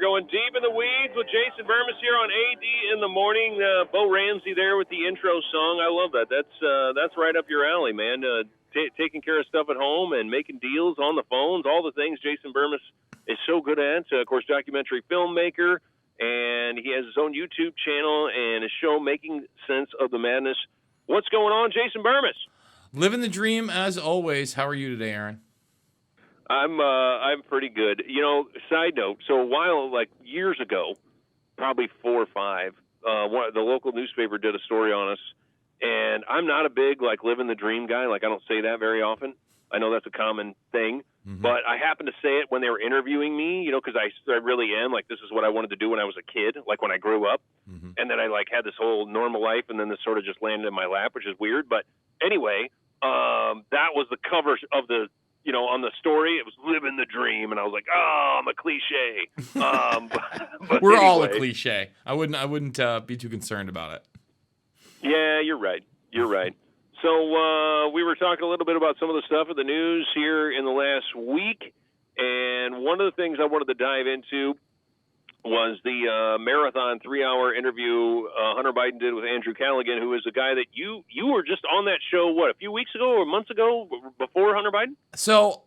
going deep in the weeds with Jason Bermas here on AD in the morning. Bo Ramsey there with the intro song. I love that. That's right up your alley, man. Taking care of stuff at home and making deals on the phones, all the things Jason Bermas is so good at. Of course, documentary filmmaker, and he has his own YouTube channel and a show, Making Sense of the Madness. What's going on, Jason Bermas? Living the dream as always. How are you today, Aaron? I'm pretty good. You know, side note, so a while, like years ago, probably 4 or 5, the local newspaper did a story on us, and I'm not a big, like, living the dream guy. Like, I don't say that very often. I know that's a common thing, but I happened to say it when they were interviewing me, you know, because I really am. Like, this is what I wanted to do when I was a kid, like when I grew up. And then I, like, had this whole normal life, and then this sort of just landed in my lap, which is weird. But anyway, that was the cover of the, you know, on the story. It was living the dream, and I was like, oh, I'm a cliche. But We're anyway. all a cliche. I wouldn't be too concerned about it. Yeah, you're right. You're right. So we were talking a little bit about some of the stuff in the news here in the last week, and one of the things I wanted to dive into was the marathon 3-hour interview Hunter Biden did with Andrew Callaghan, who is a guy that you were just on that show, what, a few weeks ago or months ago before Hunter Biden? So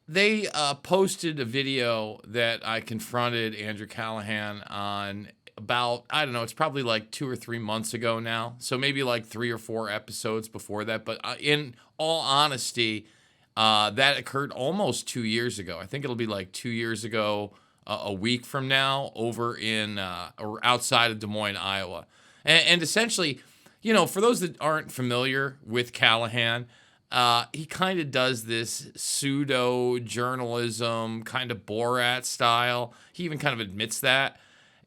they posted a video that I confronted Andrew Callaghan on about, I don't know, it's probably like 2 or 3 months ago now. So maybe like 3 or 4 episodes before that. But in all honesty, that occurred almost 2 years ago. I think it'll be like 2 years ago, a week from now, over in or outside of Des Moines, Iowa. And essentially, you know, for those that aren't familiar with Callaghan, he kind of does this pseudo journalism, kind of Borat style. He even kind of admits that.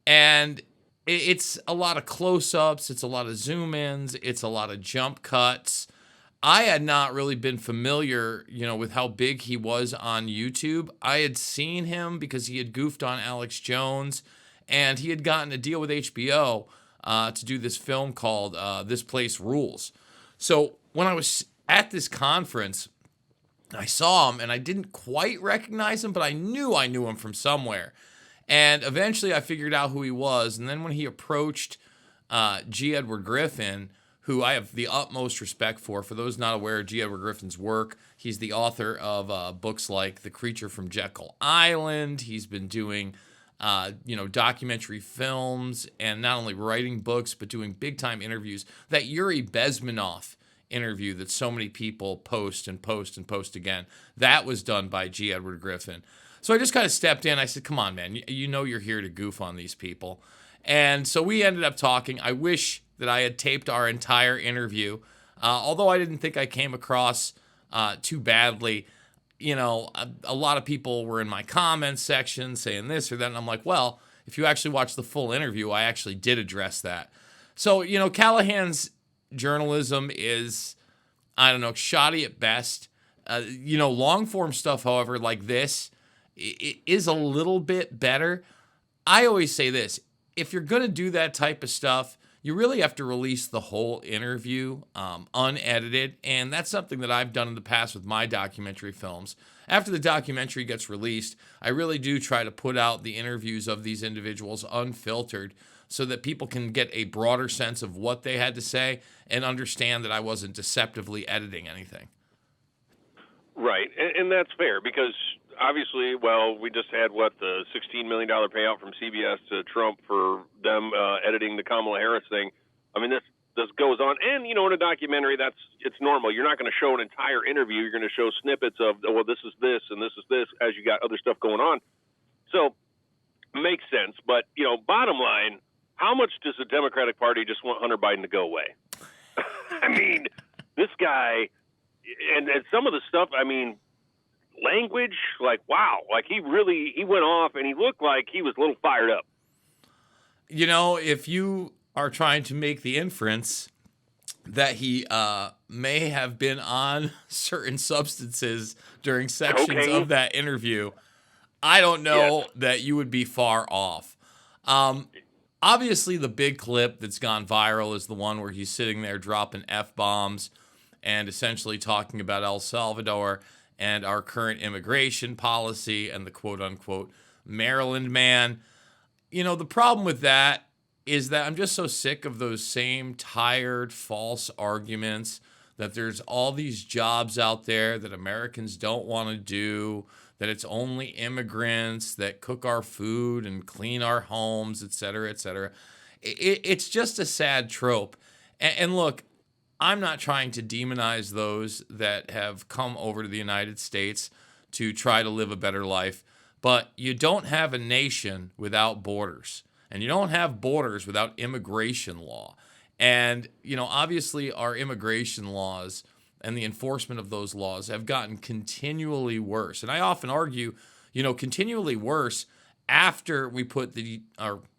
And it's a lot of close-ups, it's a lot of zoom-ins, it's a lot of jump cuts. I had not really been familiar, you know, with how big he was on YouTube. I had seen him because he had goofed on Alex Jones, and he had gotten a deal with HBO to do this film called This Place Rules. So when I was at this conference, I saw him, and I didn't quite recognize him, but I knew him from somewhere. And eventually I figured out who he was. And then when he approached G. Edward Griffin, who I have the utmost respect for those not aware of G. Edward Griffin's work, he's the author of books like The Creature from Jekyll Island. He's been doing, documentary films and not only writing books, but doing big-time interviews. That Yuri Bezmenov interview that so many people post again, that was done by G. Edward Griffin. So I just kind of stepped in. I said, come on, man. You know you're here to goof on these people. And so we ended up talking. I wish that I had taped our entire interview, although I didn't think I came across too badly. You know, a lot of people were in my comments section saying this or that. And I'm like, well, if you actually watch the full interview, I actually did address that. So, you know, Callaghan's journalism is, I don't know, shoddy at best. Long-form stuff, however, like this, it is a little bit better. I always say this, if you're going to do that type of stuff, you really have to release the whole interview unedited, and that's something that I've done in the past with my documentary films. After the documentary gets released, I really do try to put out the interviews of these individuals unfiltered so that people can get a broader sense of what they had to say and understand that I wasn't deceptively editing anything. Right, and that's fair because obviously, well, we just had, the $16 million payout from CBS to Trump for them editing the Kamala Harris thing. I mean, this goes on. And, you know, in a documentary, it's normal. You're not going to show an entire interview. You're going to show snippets of, well, this is this and this is this as you got other stuff going on. So, makes sense. But, you know, bottom line, how much does the Democratic Party just want Hunter Biden to go away? I mean, this guy, and some of the stuff, I mean, language, like, wow, like he went off and he looked like he was a little fired up. You know, if you are trying to make the inference that he may have been on certain substances during sections Cocaine? of that interview, I don't know that you would be far off. Obviously, the big clip that's gone viral is the one where he's sitting there dropping F-bombs and essentially talking about El Salvador and our current immigration policy and the quote-unquote Maryland man. the problem with that is that I'm just so sick of those same tired, false arguments that there's all these jobs out there that Americans don't want to do, that it's only immigrants that cook our food and clean our homes, et cetera, et cetera. It's just a sad trope. And look, I'm not trying to demonize those that have come over to the United States to try to live a better life, but you don't have a nation without borders, and you don't have borders without immigration law. And, obviously our immigration laws and the enforcement of those laws have gotten continually worse. And I often argue, continually worse after we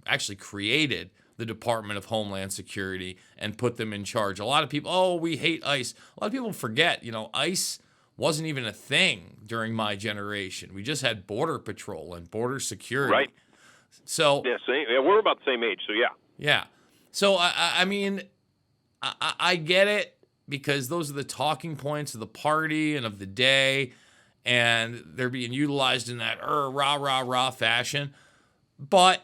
actually created the Department of Homeland Security and put them in charge. A lot of people, we hate ICE. A lot of people forget, ICE wasn't even a thing during my generation. We just had Border Patrol and Border Security. Right. So yeah, we're about the same age, so yeah. Yeah. So I mean, I get it, because those are the talking points of the party and of the day, and they're being utilized in that rah rah rah fashion. But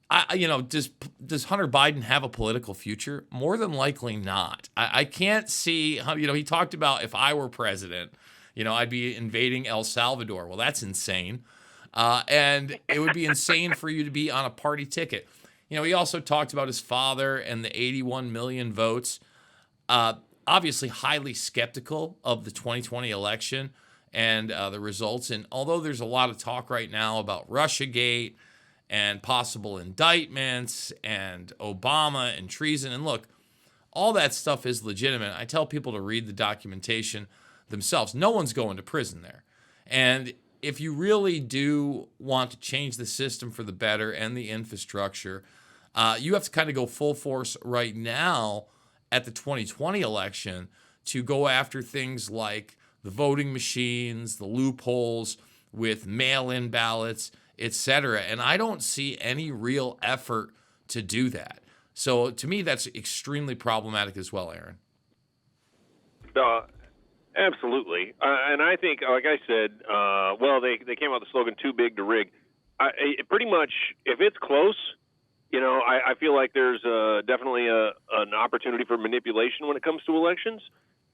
does Hunter Biden have a political future? More than likely not. I can't see how, he talked about, if I were president, I'd be invading El Salvador. Well, that's insane. And it would be insane for you to be on a party ticket. He also talked about his father and the 81 million votes. Obviously highly skeptical of the 2020 election and the results. And although there's a lot of talk right now about Russiagate and possible indictments and Obama and treason, and look, all that stuff is legitimate. I tell people to read the documentation themselves. No one's going to prison there. And if you really do want to change the system for the better and the infrastructure, you have to kind of go full force right now at the 2020 election to go after things like the voting machines, the loopholes with mail-in ballots, etc. And I don't see any real effort to do that. So to me, that's extremely problematic as well, Aaron. Absolutely. And I think, like I said, they came out with the slogan, too big to rig. Pretty much, if it's close, I feel like there's definitely an opportunity for manipulation when it comes to elections.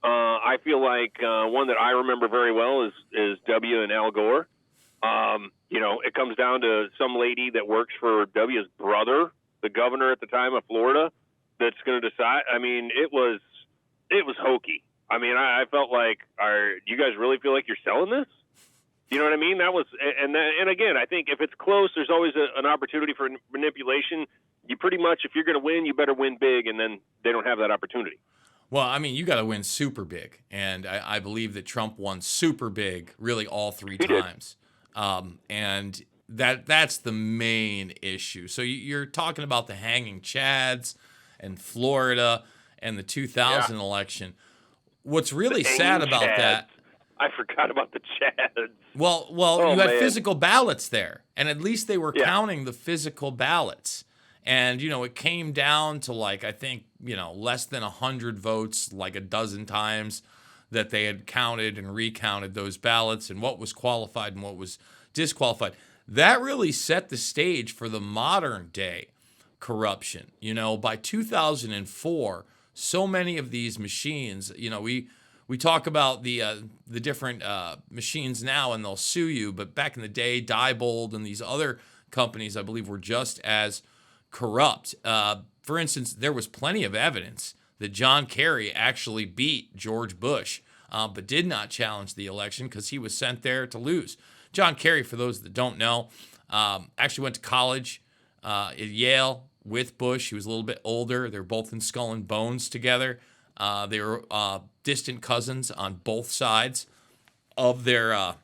I feel like one that I remember very well is W and Al Gore. It comes down to some lady that works for W's brother, the governor at the time of Florida, that's going to decide. I mean, it was hokey. I mean, I felt like, you guys really feel like you're selling this? You know what I mean? That was, and again, I think if it's close, there's always an opportunity for manipulation. You pretty much, if you're going to win, you better win big, and then they don't have that opportunity. Well, I mean, you got to win super big, and I believe that Trump won super big really all three times. And that's the main issue. So you're talking about the hanging chads and Florida and the 2000 election. What's really sad about that? I forgot about the chads. Well, you had physical ballots there, and at least they were counting the physical ballots. And, it came down to I think, less than 100 votes, like a dozen times that they had counted and recounted those ballots and what was qualified and what was disqualified. That really set the stage for the modern day corruption. By 2004, so many of these machines, we talk about the different machines now and they'll sue you, but back in the day, Diebold and these other companies, I believe, were just as corrupt. For instance, there was plenty of evidence that John Kerry actually beat George Bush, but did not challenge the election because he was sent there to lose. John Kerry, for those that don't know, actually went to college at Yale with Bush. He was a little bit older. They were both in Skull and Bones together. They were distant cousins on both sides of their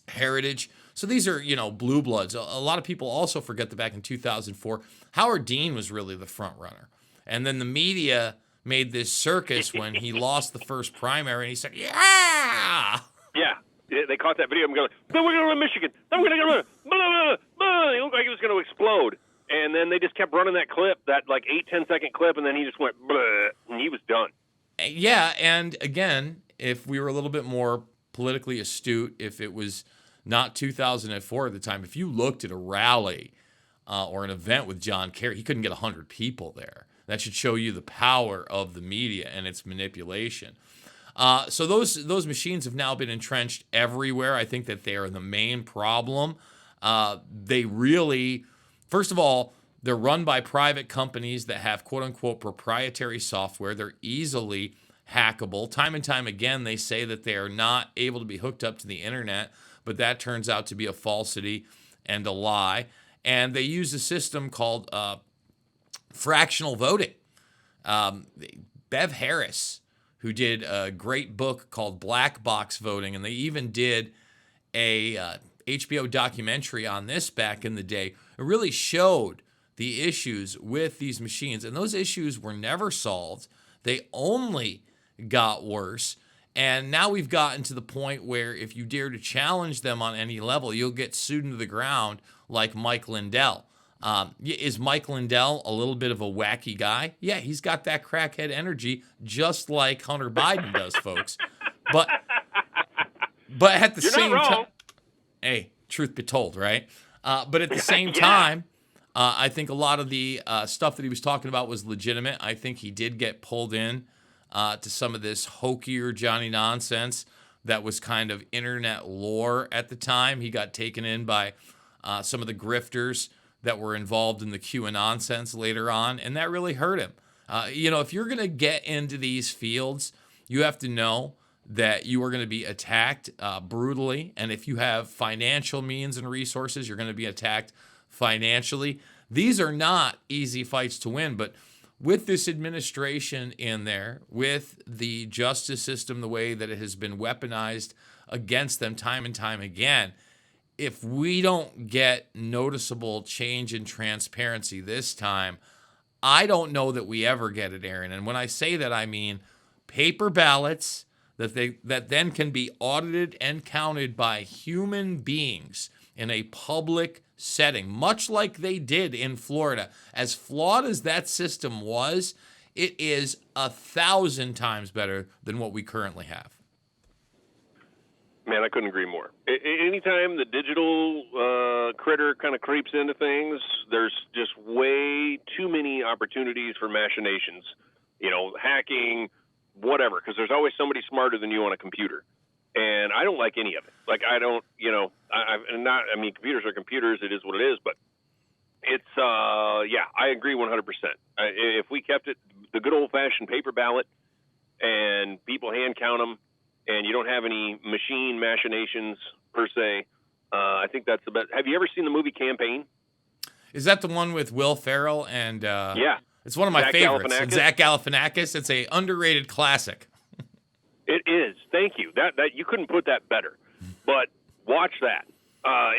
heritage. So these are, blue bloods. A lot of people also forget that back in 2004, Howard Dean was really the front runner. And then the media made this circus when he lost the first primary, and he said, yeah! Yeah. They caught that video and going, then we're going to win Michigan. Then we're going to win. He looked like he was going to explode. And then they just kept running that clip, that 8-10 second clip, and then he just went, bleh, and he was done. Yeah, and again, if we were a little bit more politically astute, if it was not 2004 at the time, if you looked at a rally or an event with John Kerry, he couldn't get 100 people there. That should show you the power of the media and its manipulation. So those machines have now been entrenched everywhere. I think that they are the main problem. They really, first of all, they're run by private companies that have quote-unquote proprietary software. They're easily hackable. Time and time again, they say that they are not able to be hooked up to the internet, but that turns out to be a falsity and a lie. And they use a system called fractional voting. Bev Harris, who did a great book called Black Box Voting, and they even did a HBO documentary on this back in the day. It really showed the issues with these machines, and those issues were never solved. They only got worse, and now we've gotten to the point where if you dare to challenge them on any level, you'll get sued into the ground like Mike Lindell. Is Mike Lindell a little bit of a wacky guy? Yeah, he's got that crackhead energy just like Hunter Biden does, folks. But at the same time, hey, truth be told, right? But at the same time, I think a lot of the stuff that he was talking about was legitimate. I think he did get pulled in to some of this hokier Johnny nonsense that was kind of internet lore at the time. He got taken in by some of the grifters that were involved in the QAnon sense later on, and that really hurt him. If you're going to get into these fields, you have to know that you are going to be attacked brutally, and if you have financial means and resources, you're going to be attacked financially. These are not easy fights to win, but with this administration in there, with the justice system, the way that it has been weaponized against them time and time again, if we don't get noticeable change in transparency this time, I don't know that we ever get it, Aaron. And when I say that, I mean paper ballots that then can be audited and counted by human beings in a public setting, much like they did in Florida. As flawed as that system was, it is 1,000 times better than what we currently have. Man, I couldn't agree more. Anytime the digital critter kind of creeps into things, there's just way too many opportunities for machinations. Hacking, whatever, because there's always somebody smarter than you on a computer. And I don't like any of it. Like, I don't, computers are computers. It is what it is. But it's, I agree 100%. If we kept it the good old-fashioned paper ballot and people hand count them, and you don't have any machine machinations per se, I think that's the best. Have you ever seen the movie Campaign? Is that the one with Will Ferrell and yeah, it's one of my Zach favorites. Galifianakis? And Zach Galifianakis. It's a underrated classic. It is. Thank you. That you couldn't put that better. But watch that.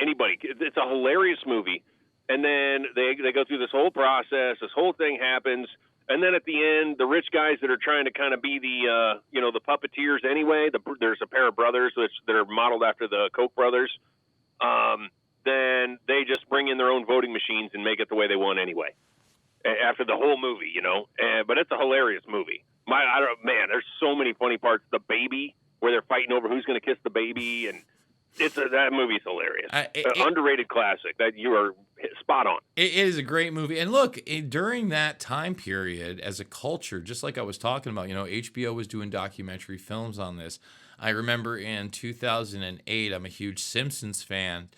Anybody. It's a hilarious movie. And then they go through this whole process. This whole thing happens. And then at the end, the rich guys that are trying to kind of be the puppeteers anyway, there's a pair of brothers that are modeled after the Koch brothers. Then they just bring in their own voting machines and make it the way they want anyway. After the whole movie, but it's a hilarious movie. There's so many funny parts. The baby, where they're fighting over who's going to kiss the baby, and that movie's hilarious. Underrated classic. That you are spot on. It is a great movie. And look, during that time period, as a culture, just like I was talking about, HBO was doing documentary films on this. I remember in 2008, I'm a huge Simpsons fan,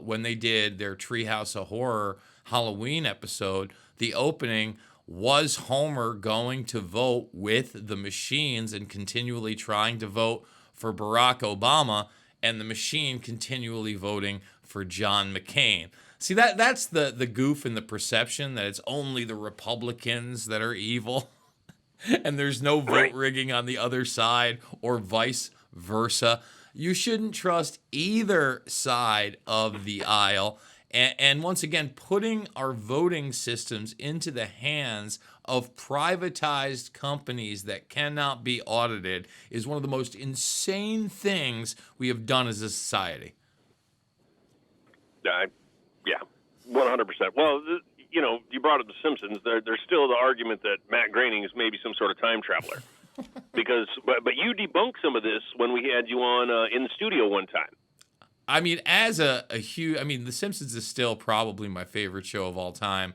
when they did their Treehouse of Horror Halloween episode, the opening was Homer going to vote with the machines and continually trying to vote for Barack Obama, and the machine continually voting for John McCain. See, that's the goof in the perception that it's only the Republicans that are evil and there's no vote rigging on the other side or vice versa. You shouldn't trust either side of the aisle. And once again, putting our voting systems into the hands of privatized companies that cannot be audited is one of the most insane things we have done as a society. Yeah, 100%. Well, you brought up The Simpsons. There's still the argument that Matt Groening is maybe some sort of time traveler. But you debunked some of this when we had you on in the studio one time. I mean, as a huge, I mean, The Simpsons is still probably my favorite show of all time.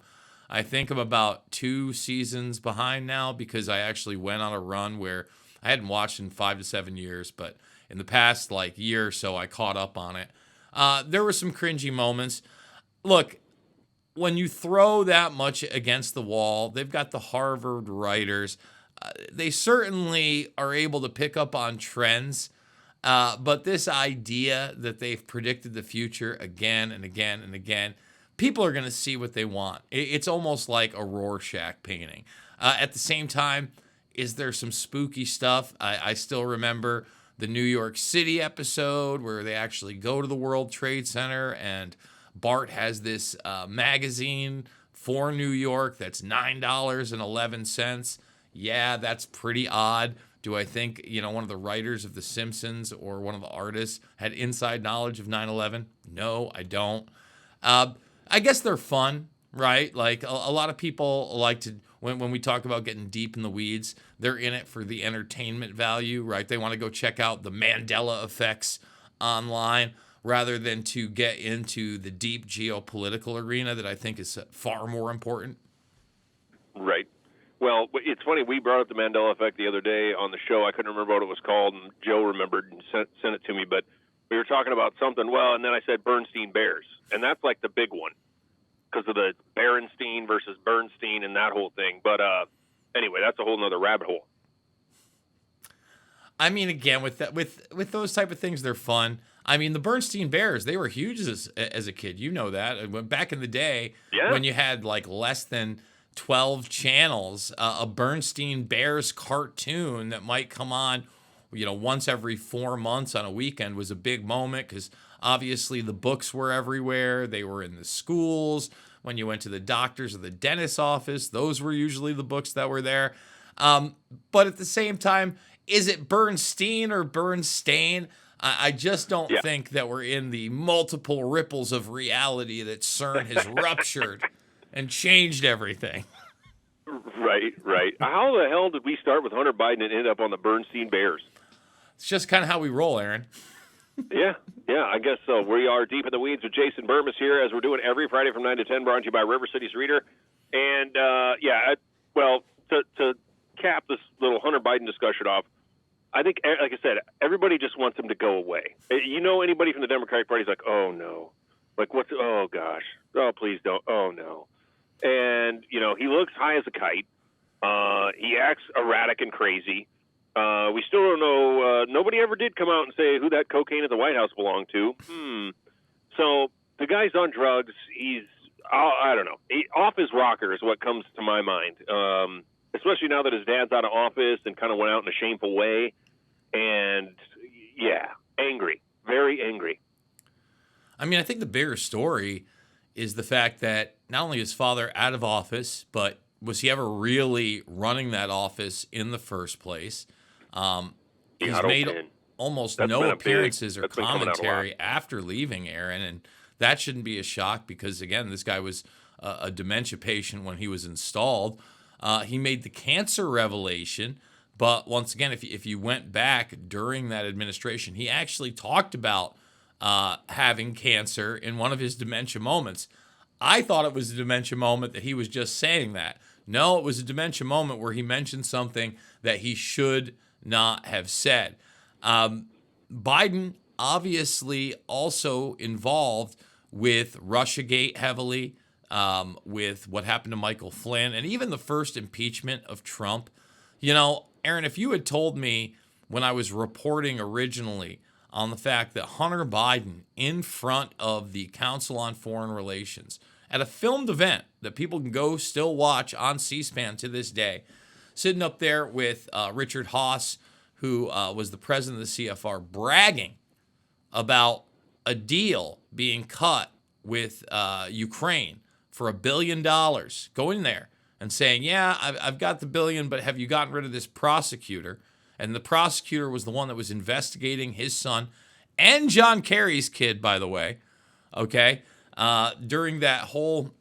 I think I'm about 2 seasons behind now because I actually went on a run where I hadn't watched in 5 to 7 years, but in the past like year or so, I caught up on it. There were some cringy moments. Look, when you throw that much against the wall, they've got the Harvard writers. They certainly are able to pick up on trends. But this idea that they've predicted the future again and again and again, people are going to see what they want. It's almost like a Rorschach painting. At the same time, is there some spooky stuff? I still remember the New York City episode where they actually go to the World Trade Center and Bart has this magazine for New York that's $9.11. Yeah, that's pretty odd. Do I think, one of the writers of The Simpsons or one of the artists had inside knowledge of 9/11? No, I don't. I guess they're fun, right? Like a lot of people like to, when we talk about getting deep in the weeds, they're in it for the entertainment value, right? They want to go check out the Mandela Effects online rather than to get into the deep geopolitical arena that I think is far more important. Right. Well, it's funny. We brought up the Mandela Effect the other day on the show. I couldn't remember what it was called, and Joe remembered and sent it to me. But we were talking about something. Well, and then I said Bernstein Bears, and that's like the big one because of the Berenstein versus Bernstein and that whole thing. But anyway, that's a whole nother rabbit hole. I mean, again, with those type of things, they're fun. I mean, the Bernstein Bears, they were huge as a kid. You know that. Back in the day, when you had like less than 12 channels, a Bernstein Bears cartoon that might come on, once every 4 months on a weekend was a big moment because obviously the books were everywhere. They were in the schools. When you went to the doctor's or the dentist's office, those were usually the books that were there. But at the same time, is it Bernstein or Bernstein? I just don't think that we're in the multiple ripples of reality that CERN has ruptured and changed everything. Right. How the hell did we start with Hunter Biden and end up on the Bernstein Bears? It's just kind of how we roll, Aaron. Yeah, I guess so. We are deep in the weeds with Jason Bermas here, as we're doing every Friday from 9 to 10, brought to you by River City's Reader. And, to cap this little Hunter Biden discussion off, I think, like I said, everybody just wants him to go away. Anybody from the Democratic Party is like, oh, no. Like, oh, gosh. Oh, please don't. Oh, no. And, he looks high as a kite. He acts erratic and crazy. We still don't know. Nobody ever did come out and say who that cocaine at the White House belonged to. So the guy's on drugs. He's, I don't know, off his rocker is what comes to my mind. Especially now that his dad's out of office and kind of went out in a shameful way. And, angry. Very angry. I mean, I think the bigger story is the fact that not only is father out of office, but was he ever really running that office in the first place? He's made almost no appearances or commentary after leaving, Aaron, and that shouldn't be a shock because, again, this guy was a dementia patient when he was installed. He made the cancer revelation, but once again, if you went back during that administration, he actually talked about having cancer in one of his dementia moments. I thought it was a dementia moment that he was just saying that. No, it was a dementia moment where he mentioned something that he should not have said. Biden obviously also involved with Russiagate heavily, with what happened to Michael Flynn, and even the first impeachment of Trump. Aaron, if you had told me when I was reporting originally on the fact that Hunter Biden, in front of the Council on Foreign Relations, at a filmed event that people can go still watch on C-SPAN to this day, sitting up there with Richard Haass, who was the president of the CFR, bragging about a deal being cut with Ukraine for $1 billion, going there and saying, I've got the billion, but have you gotten rid of this prosecutor? And the prosecutor was the one that was investigating his son and John Kerry's kid, by the way, okay, during that whole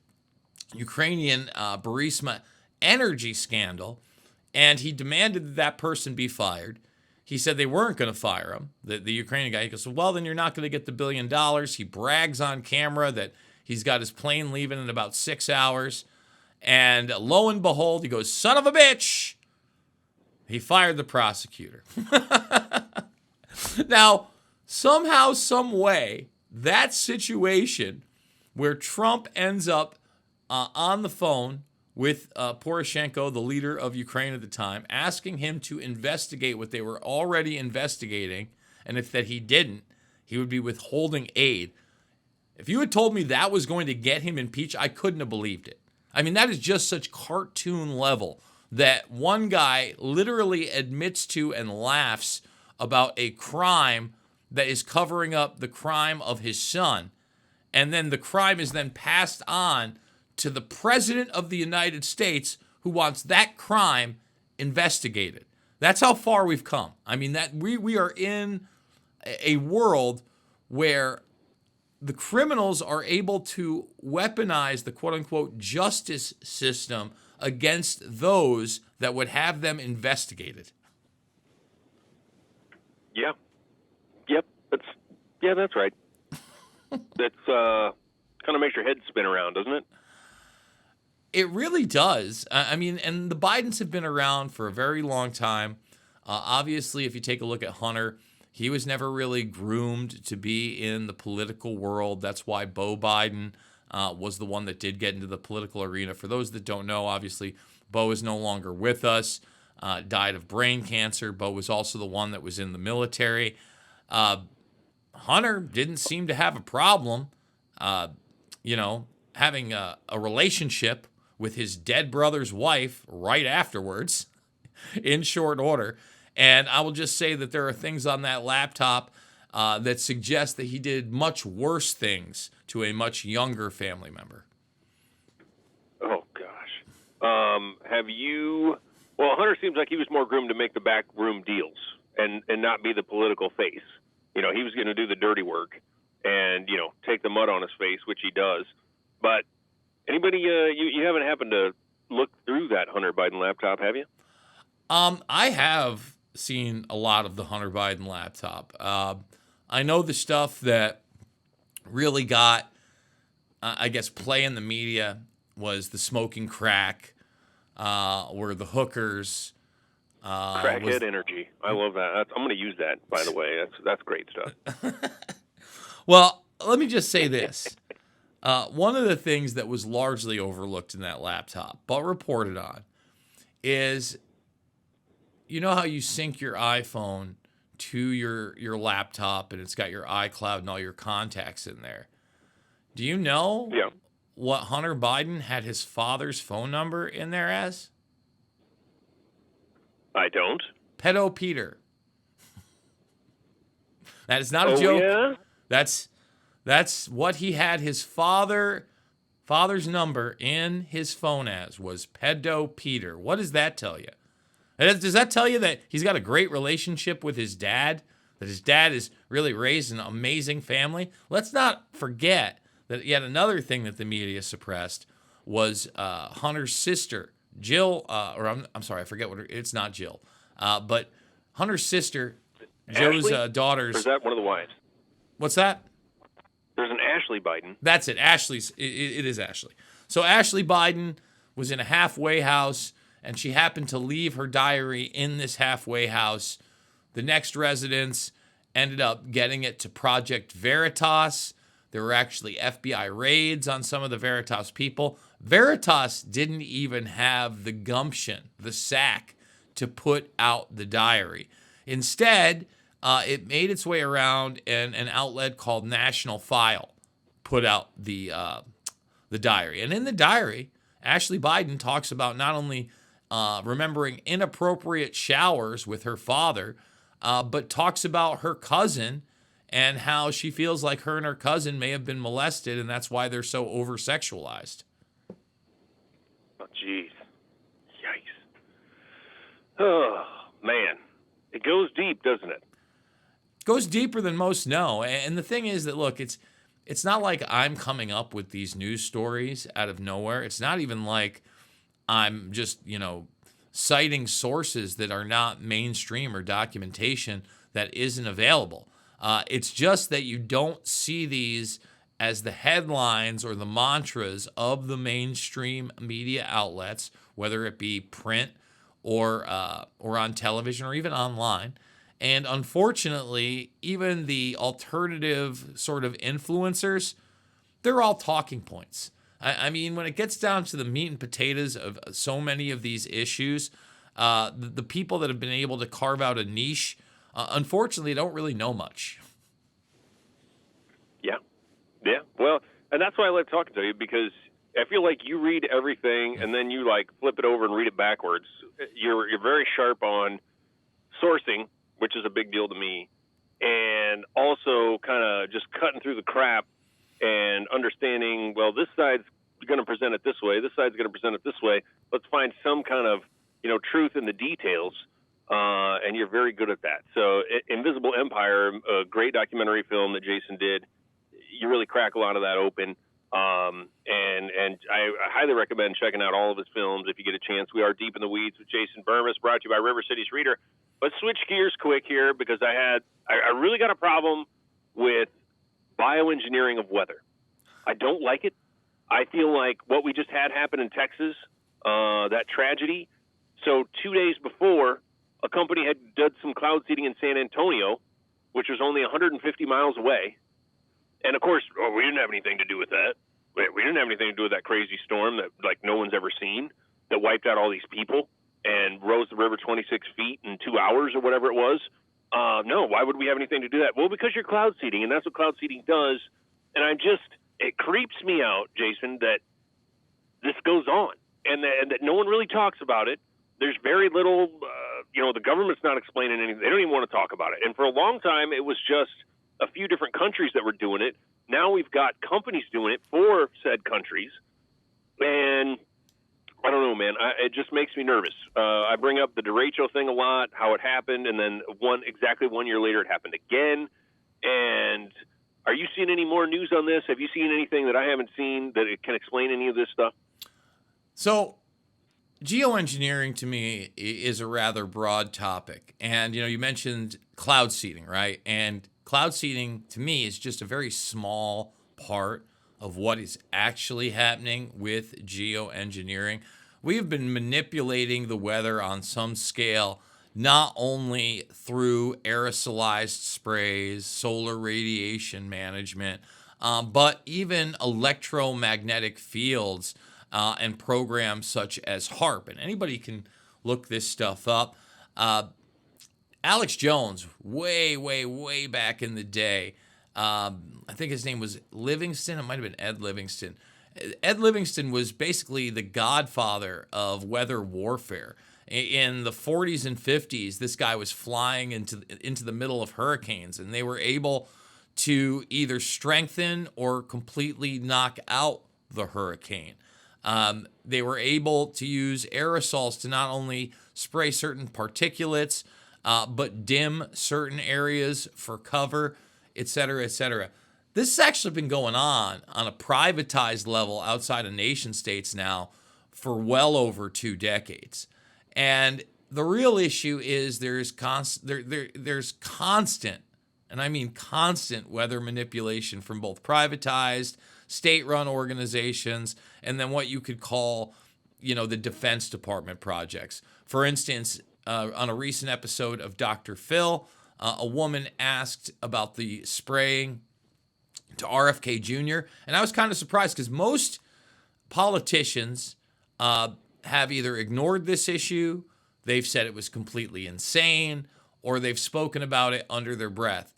Ukrainian Burisma energy scandal. And he demanded that person be fired. he said they weren't going to fire him, the Ukrainian guy. He goes, well, then you're not going to get the $1 billion. He brags on camera that he's got his plane leaving in about 6 hours. And lo and behold, he goes, son of a bitch. He fired the prosecutor. Now, somehow, some way, that situation where Trump ends up on the phone with Poroshenko, the leader of Ukraine at the time, asking him to investigate what they were already investigating, and if that he didn't, he would be withholding aid. If you had told me that was going to get him impeached, I couldn't have believed it. I mean, that is just such cartoon level that one guy literally admits to and laughs about a crime that is covering up the crime of his son. And then the crime is then passed on to the president of the United States, who wants that crime investigated. That's how far we've come. I mean, that we are in a world where the criminals are able to weaponize the quote-unquote justice system against those that would have them investigated. Yeah. Yep. That's right. That's kind of makes your head spin around, doesn't it? It really does. I mean, and the Bidens have been around for a very long time. Obviously, if you take a look at Hunter, he was never really groomed to be in the political world. That's why Beau Biden was the one that did get into the political arena. For those that don't know, obviously, Beau is no longer with us, died of brain cancer. Beau was also the one that was in the military. Hunter didn't seem to have a problem, having a relationship with his dead brother's wife right afterwards in short order. And I will just say that there are things on that laptop that suggest that he did much worse things to a much younger family member. Oh, gosh. Well, Hunter seems like he was more groomed to make the backroom deals and not be the political face. He was going to do the dirty work and, take the mud on his face, which he does. But anybody, you haven't happened to look through that Hunter Biden laptop, have you? I have seen a lot of the Hunter Biden laptop. I know the stuff that really got, play in the media was the smoking crack, or the hookers. Crackhead energy. I love that. I'm going to use that, by the way. That's great stuff. Well, let me just say this. One of the things that was largely overlooked in that laptop, but reported on, is you know how you sync your iPhone to your laptop and it's got your iCloud and all your contacts in there. Do you know what Hunter Biden had his father's phone number in there as? I don't. Pedo Peter. That is not a joke. Yeah? That's what he had his father's number in his phone as, was Pedo Peter. What does that tell you? Does that tell you that he's got a great relationship with his dad? That his dad is really raised an amazing family? Let's not forget that yet another thing that the media suppressed was Hunter's sister, Jill, I'm sorry, I forget it's not Jill, but Hunter's sister, Joe's daughter's. Or is that one of the wives? What's that? There's an Ashley Biden. That's it. Ashley's. It is Ashley. So Ashley Biden was in a halfway house, and she happened to leave her diary in this halfway house. The next residents ended up getting it to Project Veritas. There were actually FBI raids on some of the Veritas people. Veritas didn't even have the gumption, the sack, to put out the diary. Instead, it made its way around, and an outlet called National File put out the diary. And in the diary, Ashley Biden talks about not only remembering inappropriate showers with her father, but talks about her cousin and how she feels like her and her cousin may have been molested, and that's why they're so over-sexualized. Oh, jeez. Yikes. Oh, man. It goes deep, doesn't it? Goes deeper than most know. And the thing is that, look, it's not like I'm coming up with these news stories out of nowhere. It's not even like I'm just, citing sources that are not mainstream or documentation that isn't available. It's just that you don't see these as the headlines or the mantras of the mainstream media outlets, whether it be print or on television or even online. And unfortunately, even the alternative sort of influencers, they're all talking points. I mean, when it gets down to the meat and potatoes of so many of these issues, the people that have been able to carve out a niche, unfortunately, don't really know much. Yeah. Well, and that's why I like talking to you, because I feel like you read everything and then you like flip it over and read it backwards. You're very sharp on sourcing, which is a big deal to me, and also kind of just cutting through the crap and understanding, well, this side's going to present it this way, this side's going to present it this way. Let's find some kind of, truth in the details, and you're very good at that. So Invisible Empire, a great documentary film that Jason did, you really crack a lot of that open. And I highly recommend checking out all of his films if you get a chance. We are Deep in the Weeds with Jason Bermas, brought to you by River City's Reader. Let's switch gears quick here, because I really got a problem with bioengineering of weather. I don't like it. I feel like what we just had happen in Texas, that tragedy. So 2 days before, a company had done some cloud seeding in San Antonio, which was only 150 miles away. And of course, we didn't have anything to do with that. We didn't have anything to do with that crazy storm that no one's ever seen, that wiped out all these people and rose the river 26 feet in 2 hours or whatever it was. No, why would we have anything to do that? Well, because you're cloud seeding, and that's what cloud seeding does. And it creeps me out, Jason, that this goes on and that no one really talks about it. There's very little, the government's not explaining anything. They don't even want to talk about it. And for a long time, it was just a few different countries that were doing it. Now we've got companies doing it for said countries. And I don't know, man. It just makes me nervous. I bring up the derecho thing a lot, how it happened, and then exactly 1 year later it happened again. And are you seeing any more news on this? Have you seen anything that I haven't seen that it can explain any of this stuff? So geoengineering to me is a rather broad topic. And, you mentioned cloud seeding, right? And cloud seeding to me is just a very small part of what is actually happening with geoengineering. We have been manipulating the weather on some scale, not only through aerosolized sprays, solar radiation management, but even electromagnetic fields and programs such as HARP. And anybody can look this stuff up. Alex Jones, way back in the day, I think his name was Livingston. It might have been Ed Livingston. Ed Livingston was basically the godfather of weather warfare. In the 40s and 50s, this guy was flying into the middle of hurricanes, and they were able to either strengthen or completely knock out the hurricane. They were able to use aerosols to not only spray certain particulates, but dim certain areas for cover, et cetera, et cetera. This has actually been going on a privatized level outside of nation states now for well over 2 decades. And the real issue is there's constant, and I mean constant weather manipulation from both privatized, state-run organizations, and then what you could call, the Defense Department projects. For instance, on a recent episode of Dr. Phil, a woman asked about the spraying to RFK Jr., and I was kind of surprised because most politicians have either ignored this issue, they've said it was completely insane, or they've spoken about it under their breath.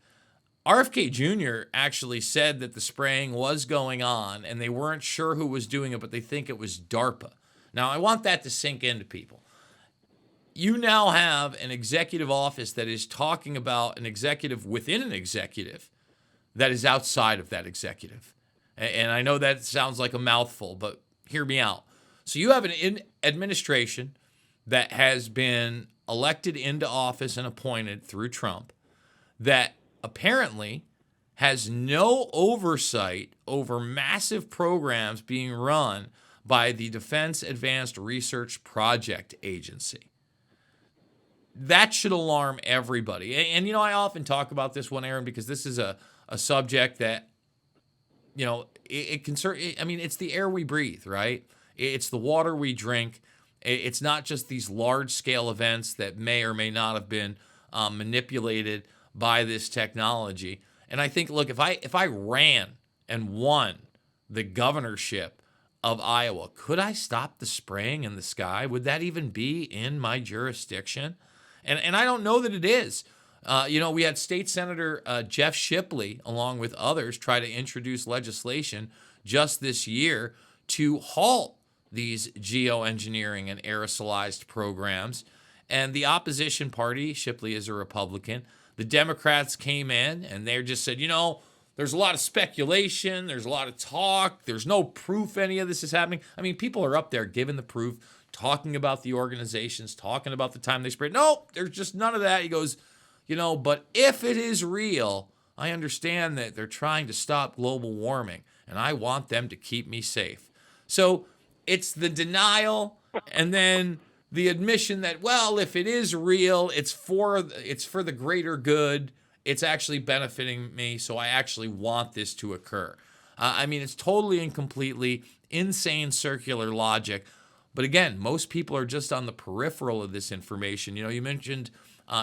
RFK Jr. actually said that the spraying was going on, and they weren't sure who was doing it, but they think it was DARPA. Now, I want that to sink into people. You now have an executive office that is talking about an executive within an executive that is outside of that executive. And I know that sounds like a mouthful, but hear me out. So you have an administration that has been elected into office and appointed through Trump that apparently has no oversight over massive programs being run by the Defense Advanced Research Project Agency. That should alarm everybody. And you know, I often talk about this one, Aaron, because this is a subject that, you know, it concern. I mean, it's the air we breathe, right? It's the water we drink. It's not just these large-scale events that may or may not have been manipulated by this technology. And I think, look, if I ran and won the governorship of Iowa, could I stop the spraying in the sky? Would that even be in my jurisdiction? And I don't know that it is. You know, we had State Senator Jeff Shipley, along with others, try to introduce legislation just this year to halt these geoengineering and aerosolized programs. And the opposition party, Shipley is a Republican, the Democrats came in and they just said, you know, there's a lot of speculation, there's a lot of talk, there's no proof any of this is happening. I mean, people are up there giving the proof, talking about the organizations, talking about the time they sprayed. No, there's just none of that. He goes, you know, but if it is real, I understand that they're trying to stop global warming, and I want them to keep me safe. So it's the denial and then the admission that, well, if it is real, it's for the greater good. It's actually benefiting me, so I actually want this to occur. I mean, it's totally and completely insane circular logic. But again, most people are just on the peripheral of this information. You know, you mentioned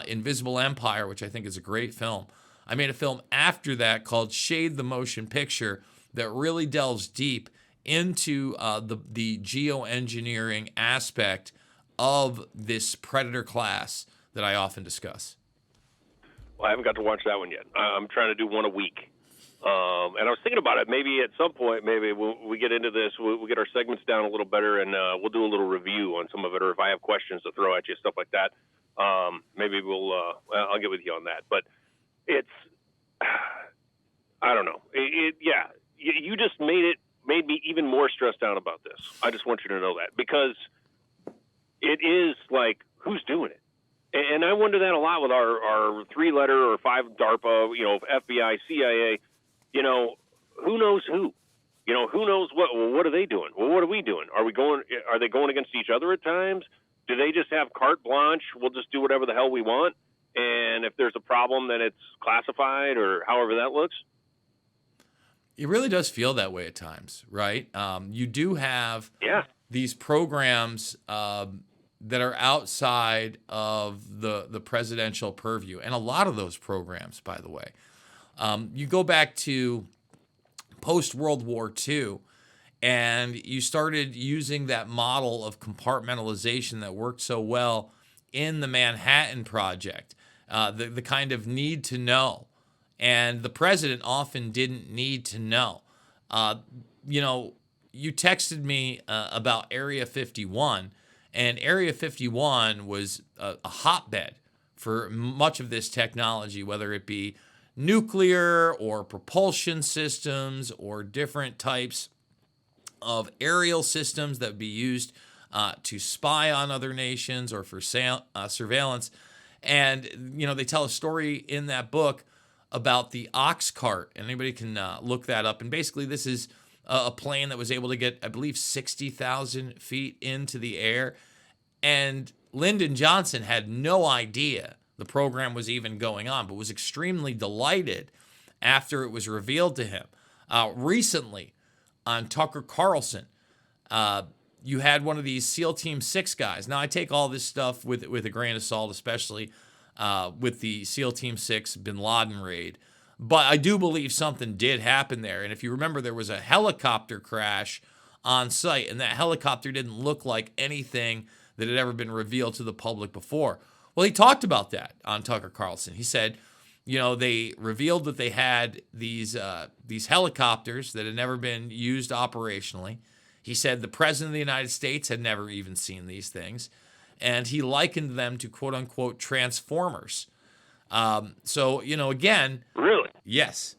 Invisible Empire, which I think is a great film. I made a film after that called Shade the Motion Picture that really delves deep into the geoengineering aspect of this predator class that I often discuss. Well, I haven't got to watch that one yet. I'm trying to do one a week. And I was thinking about it. Maybe at some point, maybe we get into this, we'll get our segments down a little better, and we'll do a little review on some of it. Or if I have questions to throw at you, stuff like that, maybe I'll get with you on that. But it's, I don't know. Yeah, you just made me even more stressed out about this. I just want you to know that, because it is like, who's doing it? And I wonder that a lot with our 3-letter or 5 DARPA, you know, FBI, CIA. You know, who knows who? You know, who knows what? Well, what are they doing? Well, what are we doing? Are they going against each other at times? Do they just have carte blanche? We'll just do whatever the hell we want, and if there's a problem, then it's classified, or however that looks. It really does feel that way at times, right? You do have these programs that are outside of the presidential purview, and a lot of those programs, by the way. You go back to post-World War II, and you started using that model of compartmentalization that worked so well in the Manhattan Project, the kind of need to know. And the president often didn't need to know. You know, you texted me about Area 51, and Area 51 was a hotbed for much of this technology, whether it be nuclear or propulsion systems or different types of aerial systems that would be used to spy on other nations or for surveillance. And, you know, they tell a story in that book about the ox cart, and anybody can look that up. And basically this is a plane that was able to get, I believe, 60,000 feet into the air. And Lyndon Johnson had no idea the program was even going on, but was extremely delighted after it was revealed to him. Recently, on Tucker Carlson, you had one of these SEAL Team 6 guys. Now, I take all this stuff with a grain of salt, especially with the SEAL Team 6 bin Laden raid. But I do believe something did happen there. And if you remember, there was a helicopter crash on site, and that helicopter didn't look like anything that had ever been revealed to the public before. Well, he talked about that on Tucker Carlson. He said, you know, they revealed that they had these helicopters that had never been used operationally. He said the president of the United States had never even seen these things, and he likened them to quote-unquote transformers. So, you know, again... Really? Yes.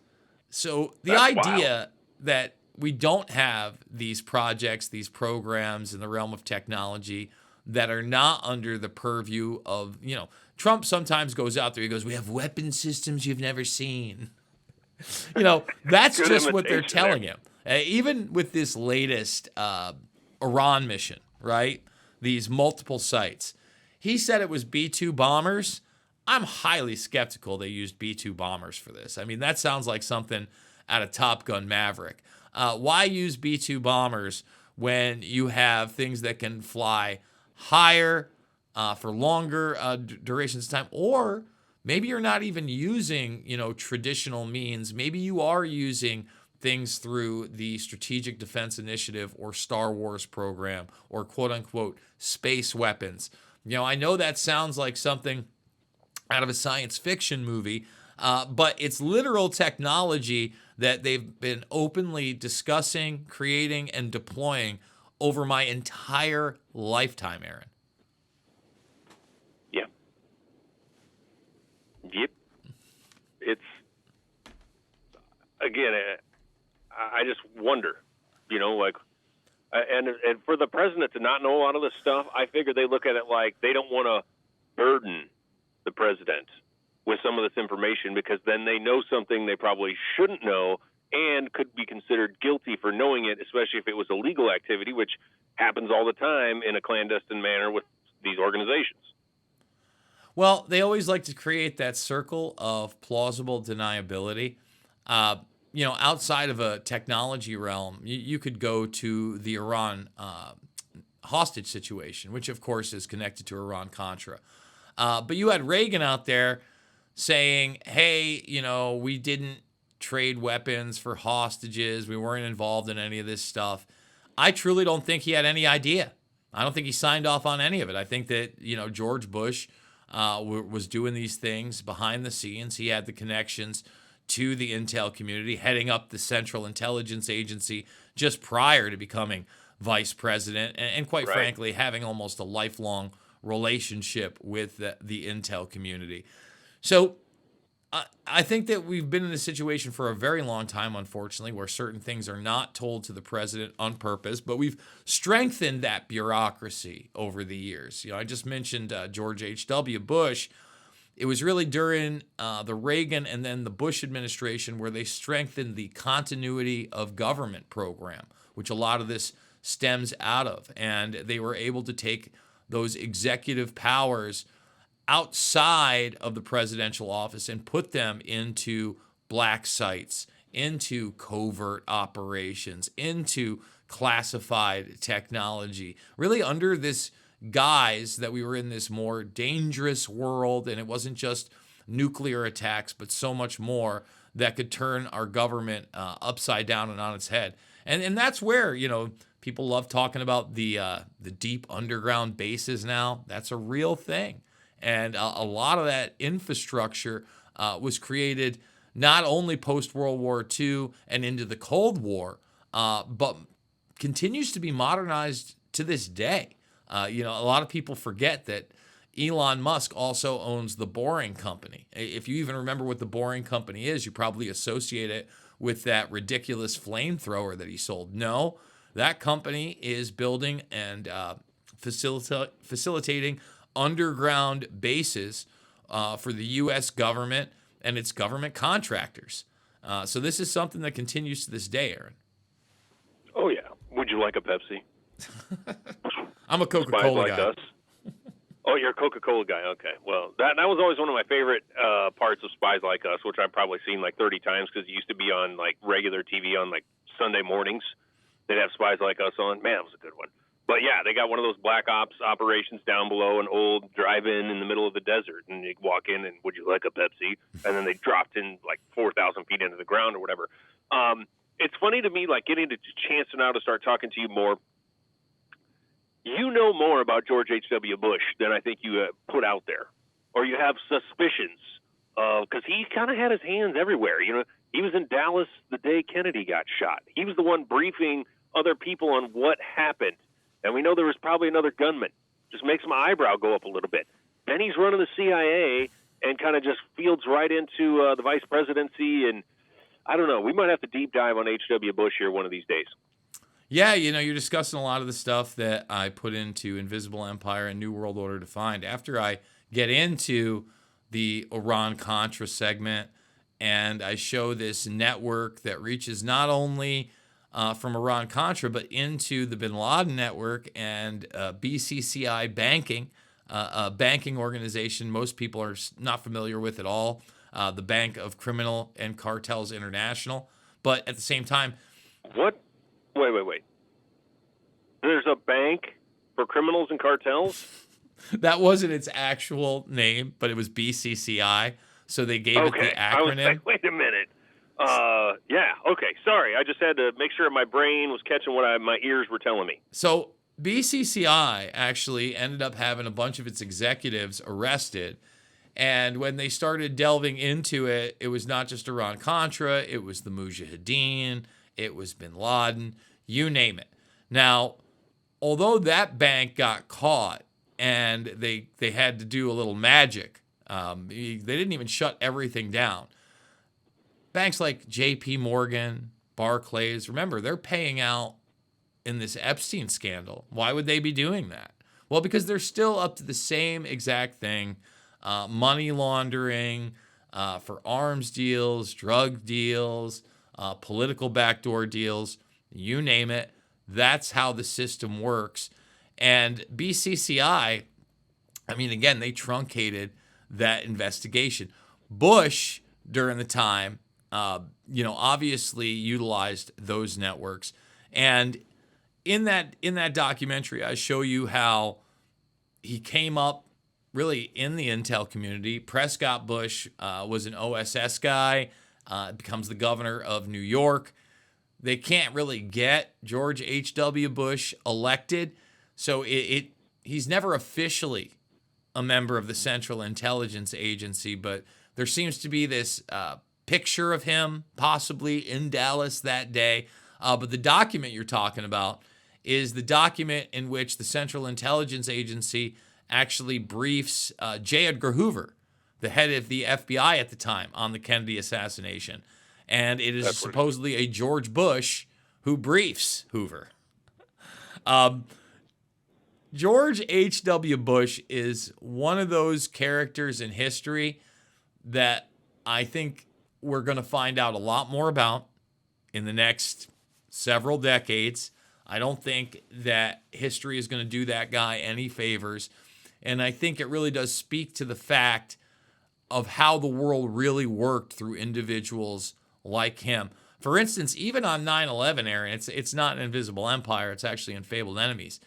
So the idea that we don't have these projects, these programs in the realm of technology that are not under the purview of, you know, Trump sometimes goes out there, he goes, we have weapon systems you've never seen. You know, that's just what they're telling him. Even with this latest Iran mission, right? These multiple sites. He said it was B-2 bombers. I'm highly skeptical they used B-2 bombers for this. I mean, that sounds like something out of Top Gun Maverick. Why use B-2 bombers when you have things that can fly higher for longer durations of time? Or maybe you're not even using, traditional means. Maybe you are using things through the Strategic Defense Initiative or Star Wars program or quote unquote space weapons. I know that sounds like something out of a science fiction movie, but it's literal technology that they've been openly discussing, creating, and deploying over my entire lifetime, Aaron. Yeah. Yep. It's, again, I just wonder, and for the president to not know a lot of this stuff, I figure they look at it like they don't want to burden the president with some of this information, because then they know something they probably shouldn't know and could be considered guilty for knowing it, especially if it was illegal activity, which happens all the time in a clandestine manner with these organizations. Well, they always like to create that circle of plausible deniability. Outside of a technology realm, you could go to the Iran hostage situation, which of course is connected to Iran-Contra. But you had Reagan out there saying, hey, we didn't trade weapons for hostages. We weren't involved in any of this stuff. I truly don't think he had any idea. I don't think he signed off on any of it. I think that, George Bush was doing these things behind the scenes. He had the connections to the intel community, heading up the Central Intelligence Agency just prior to becoming vice president, and quite frankly, having almost a lifelong relationship with the intel community. So I think that we've been in a situation for a very long time, unfortunately, where certain things are not told to the president on purpose, but we've strengthened that bureaucracy over the years. I just mentioned George H.W. Bush. It was really during the Reagan and then the Bush administration where they strengthened the continuity of government program, which a lot of this stems out of. And they were able to take those executive powers outside of the presidential office and put them into black sites, into covert operations, into classified technology, really under this guise that we were in this more dangerous world, and it wasn't just nuclear attacks, but so much more that could turn our government upside down and on its head. And that's where, people love talking about the deep underground bases now. That's a real thing. And a lot of that infrastructure was created not only post-World War II and into the Cold War, but continues to be modernized to this day. A lot of people forget that Elon Musk also owns the Boring Company. If you even remember what the Boring Company is, you probably associate it with that ridiculous flamethrower that he sold. No, that company is building and facilitating underground bases for the U.S. government and its government contractors. So this is something that continues to this day, Aaron. Oh, yeah. Would you like a Pepsi? I'm a Coca-Cola guy. Us. Oh, you're a Coca-Cola guy. Okay. Well, that was always one of my favorite parts of Spies Like Us, which I've probably seen like 30 times because it used to be on like regular TV on like Sunday mornings. They'd have Spies Like Us on. Man, it was a good one. But yeah, they got one of those black ops operations down below an old drive-in in the middle of the desert, and you walk in and would you like a Pepsi? And then they dropped in like 4,000 feet into the ground or whatever. It's funny to me, like getting a chance now to start talking to you more. You know more about George H.W. Bush than I think you put out there, or you have suspicions of, because he kind of had his hands everywhere. He was in Dallas the day Kennedy got shot. He was the one briefing other people on what happened. And we know there was probably another gunman. Just makes my eyebrow go up a little bit. Then he's running the CIA and kind of just fields right into the vice presidency. And I don't know. We might have to deep dive on H.W. Bush here one of these days. Yeah, you're discussing a lot of the stuff that I put into Invisible Empire and New World Order Defined. After I get into the Iran-Contra segment and I show this network that reaches not only from Iran-Contra, but into the Bin Laden network and BCCI banking, a banking organization most people are not familiar with at all, the Bank of Criminal and Cartels International. But at the same time... What? Wait. There's a bank for criminals and cartels? That wasn't its actual name, but it was BCCI, so they gave it the acronym. I was like, wait a minute. Yeah, okay, sorry. I just had to make sure my brain was catching what my ears were telling me. So BCCI actually ended up having a bunch of its executives arrested, and when they started delving into it, it was not just Iran-Contra, it was the Mujahideen, it was Bin Laden, you name it. Now, although that bank got caught and they had to do a little magic, they didn't even shut everything down. Banks like J.P. Morgan, Barclays, remember, they're paying out in this Epstein scandal. Why would they be doing that? Well, because they're still up to the same exact thing, money laundering for arms deals, drug deals, political backdoor deals, you name it. That's how the system works. And BCCI, I mean, again, they truncated that investigation. Bush, during the time, obviously utilized those networks. And in that documentary, I show you how he came up really in the intel community. Prescott Bush was an OSS guy, becomes the governor of New York. They can't really get George H.W. Bush elected, so he's never officially a member of the Central Intelligence Agency, but there seems to be this picture of him possibly in Dallas that day. But the document you're talking about is the document in which the Central Intelligence Agency actually briefs J. Edgar Hoover, the head of the FBI at the time, on the Kennedy assassination. And it is supposedly a George Bush who briefs Hoover. George H.W. Bush is one of those characters in history that I think we're going to find out a lot more about in the next several decades. I don't think that history is going to do that guy any favors. And I think it really does speak to the fact of how the world really worked through individuals like him. For instance, even on 9/11, Aaron, it's not an invisible empire. It's actually in Fabled Enemies.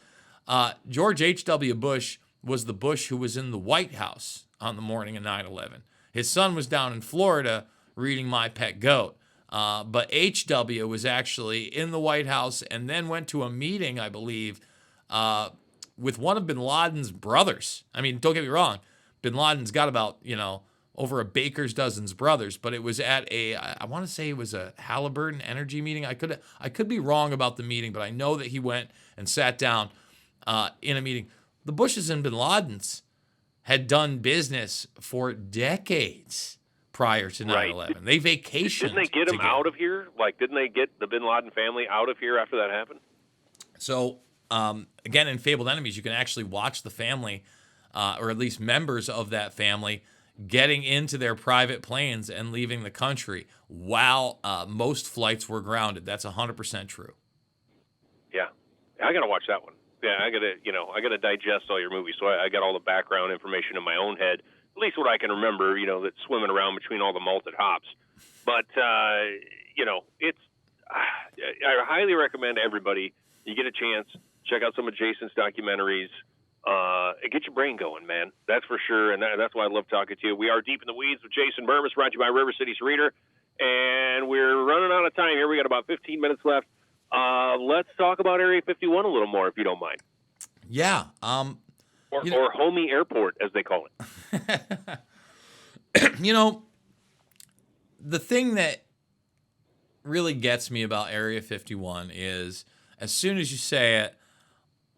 George H.W. Bush was the Bush who was in the White House on the morning of 9/11. His son was down in Florida reading My Pet Goat. But H.W. was actually in the White House and then went to a meeting, I believe, with one of bin Laden's brothers. I mean, don't get me wrong. Bin Laden's got about, over a baker's dozen's brothers, but it was at I want to say it was a Halliburton Energy meeting. I could be wrong about the meeting, but I know that he went and sat down in a meeting. The Bushes and bin Ladens had done business for decades prior to 9/11. Right. They vacationed. Didn't they get him out of here? Didn't they get the bin Laden family out of here after that happened? So, again, in Fabled Enemies, you can actually watch the family, or at least members of that family, getting into their private planes and leaving the country while most flights were grounded. That's 100% true. Yeah. I got to watch that one. Yeah, I got to digest all your movies, so I got all the background information in my own head, at least what I can remember, that's swimming around between all the malted hops. But, it's I highly recommend everybody, you get a chance, check out some of Jason's documentaries. Get your brain going, man. That's for sure, and that's why I love talking to you. We are Deep in the Weeds with Jason Bermas, brought to you by River City's Reader, and we're running out of time here. We got about 15 minutes left. Let's talk about Area 51 a little more, if you don't mind. Yeah. Or Homie Airport, as they call it. The thing that really gets me about Area 51 is, as soon as you say it,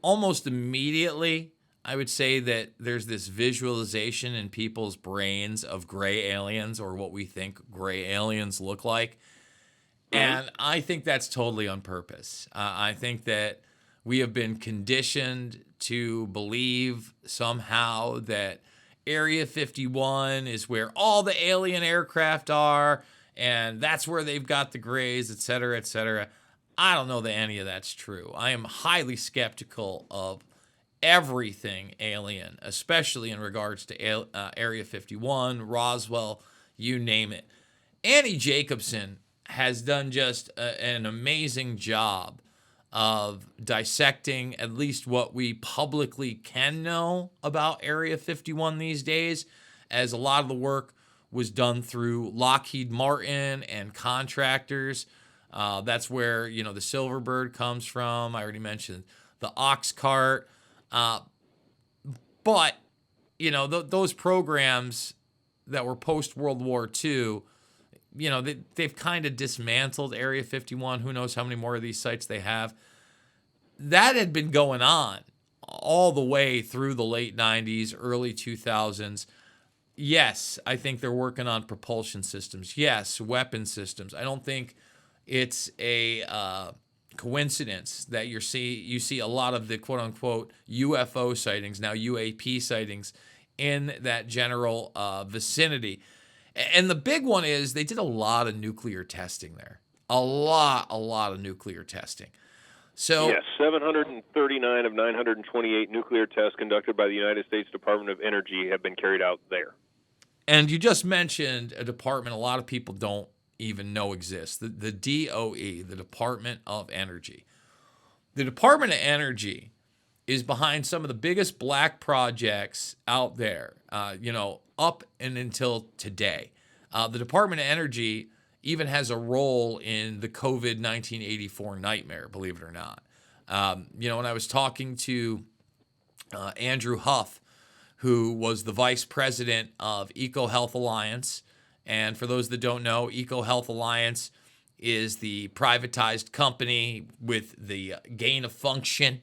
almost immediately, I would say that there's this visualization in people's brains of gray aliens, or what we think gray aliens look like. And I think that's totally on purpose. I think that we have been conditioned to believe somehow that Area 51 is where all the alien aircraft are, and that's where they've got the grays, et cetera, et cetera. I don't know that any of that's true. I am highly skeptical of everything alien, especially in regards to Area 51, Roswell, you name it. Annie Jacobson has done just an amazing job of dissecting at least what we publicly can know about Area 51 these days, as a lot of the work was done through Lockheed Martin and contractors. That's where, the Silverbird comes from. I already mentioned the Ox Cart. But, those programs that were post-World War II, they've kind of dismantled Area 51. Who knows how many more of these sites they have. That had been going on all the way through the late 90s, early 2000s. Yes, I think they're working on propulsion systems. Yes, weapon systems. I don't think it's a coincidence that you see a lot of the quote-unquote UFO sightings, now UAP sightings, in that general vicinity. And the big one is they did a lot of nuclear testing there. A lot of nuclear testing. So yes, 739 of 928 nuclear tests conducted by the United States Department of Energy have been carried out there. And you just mentioned a department a lot of people don't even know exists, the DOE, the Department of Energy. The Department of Energy is behind some of the biggest black projects out there, up and until today. The Department of Energy even has a role in the COVID 1984 nightmare, believe it or not. When I was talking to Andrew Huff, who was the vice president of EcoHealth Alliance, and for those that don't know, EcoHealth Alliance is the privatized company with the gain of function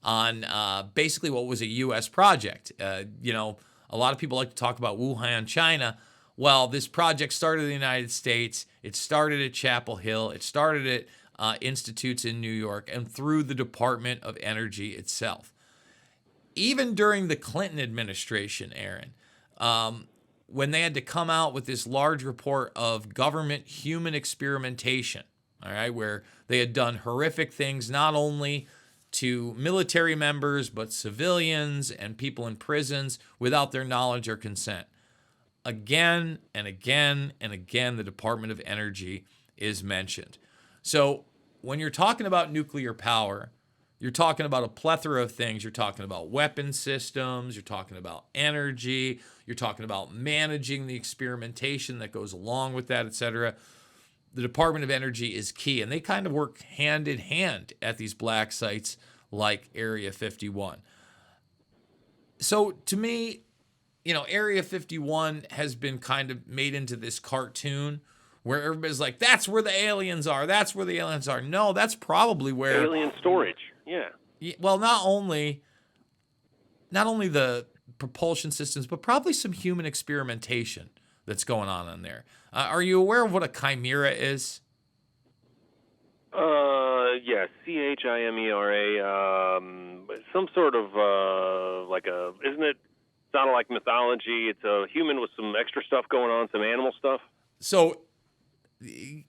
on basically what was a U.S. project. A lot of people like to talk about Wuhan, China. Well, this project started in the United States. It started at Chapel Hill. It started at institutes in New York and through the Department of Energy itself. Even during the Clinton administration, Aaron, when they had to come out with this large report of government human experimentation, all right, where they had done horrific things not only to military members, but civilians and people in prisons without their knowledge or consent. Again and again and again, the Department of Energy is mentioned. So when you're talking about nuclear power, you're talking about a plethora of things. You're talking about weapon systems. You're talking about energy. You're talking about managing the experimentation that goes along with that, et cetera. The Department of Energy is key, and they kind of work hand in hand at these black sites like Area 51. So to me, Area 51 has been kind of made into this cartoon where everybody's like, that's where the aliens are. That's where the aliens are. No, that's probably where alien storage. Yeah. Well, not only the propulsion systems, but probably some human experimentation that's going on in there. Are you aware of what a chimera is? Yes, Chimera. Some sort of isn't it? Sounded like mythology. It's a human with some extra stuff going on, some animal stuff. So,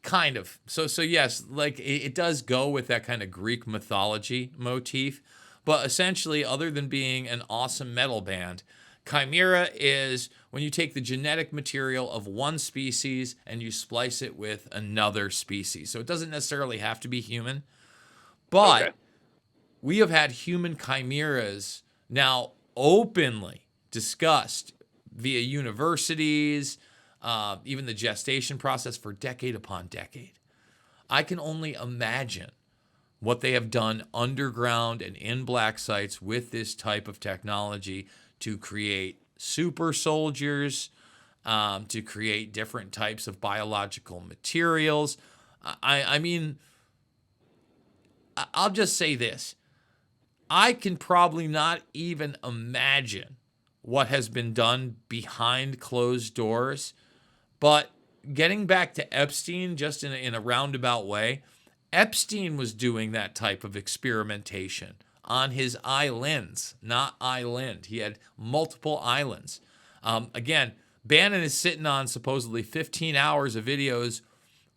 kind of. So yes, like it does go with that kind of Greek mythology motif, but essentially, other than being an awesome metal band, Chimera is when you take the genetic material of one species and you splice it with another species. So it doesn't necessarily have to be human, but okay. We have had human chimeras now openly discussed via universities, even the gestation process for decade upon decade. I can only imagine what they have done underground and in black sites with this type of technology to create super soldiers, to create different types of biological materials. I mean, I'll just say this. I can probably not even imagine what has been done behind closed doors. But getting back to Epstein, just in a roundabout way, Epstein was doing that type of experimentation on his islands, not island. He had multiple islands. Again, Bannon is sitting on supposedly 15 hours of videos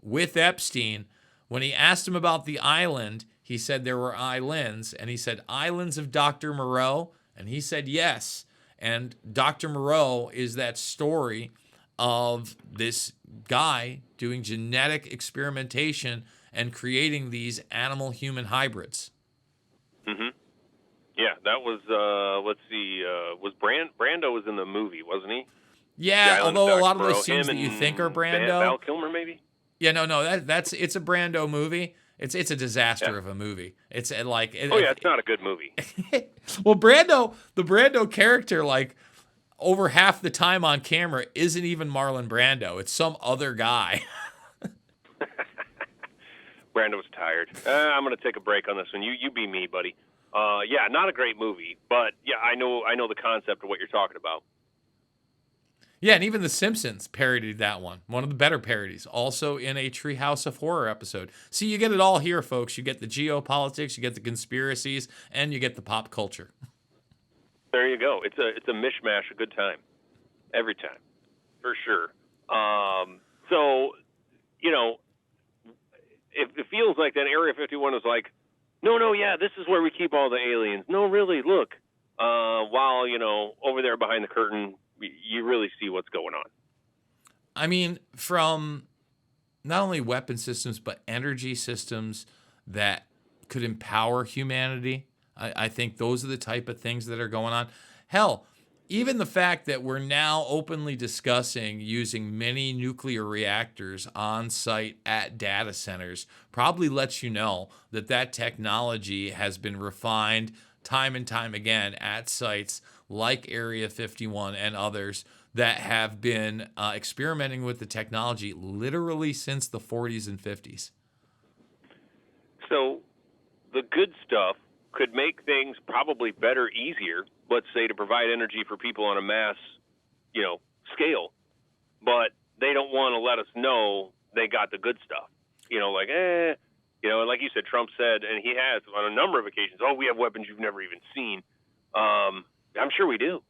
with Epstein When he asked him about the island, he said there were islands, and he said, islands of Dr. Moreau, and he said yes. And Dr. Moreau is that story of this guy doing genetic experimentation and creating these animal-human hybrids. Mm-hmm. Yeah, that was, let's see, was Brando was in the movie, wasn't he? Yeah, although a lot of those scenes that you think are Brando. Val Kilmer, maybe? Yeah, no, it's a Brando movie. It's a disaster of a movie. It's like it's not a good movie. Well, the Brando character, like over half the time on camera, isn't even Marlon Brando. It's some other guy. Brando was tired. I'm going to take a break on this one. You be me, buddy. Yeah, not a great movie, but yeah, I know the concept of what you're talking about. Yeah, and even The Simpsons parodied that one of the better parodies, also in a Treehouse of Horror episode. See, you get it all here, folks. You get the geopolitics, you get the conspiracies, and you get the pop culture. There you go. It's a mishmash, a good time, every time, for sure. So, it feels like that Area 51 was like, no, yeah, this is where we keep all the aliens. No, really, look. While over there behind the curtain, you really see what's going on. I mean, from not only weapon systems, but energy systems that could empower humanity. I think those are the type of things that are going on. Hell, even the fact that we're now openly discussing using mini nuclear reactors on site at data centers probably lets you know that technology has been refined time and time again at sites like Area 51 and others that have been experimenting with the technology literally since the 40s and 50s. So the good stuff could make things probably better, easier, let's say, to provide energy for people on a mass, scale. But they don't want to let us know they got the good stuff. Like you said, Trump said, and he has on a number of occasions, we have weapons you've never even seen. I'm sure we do.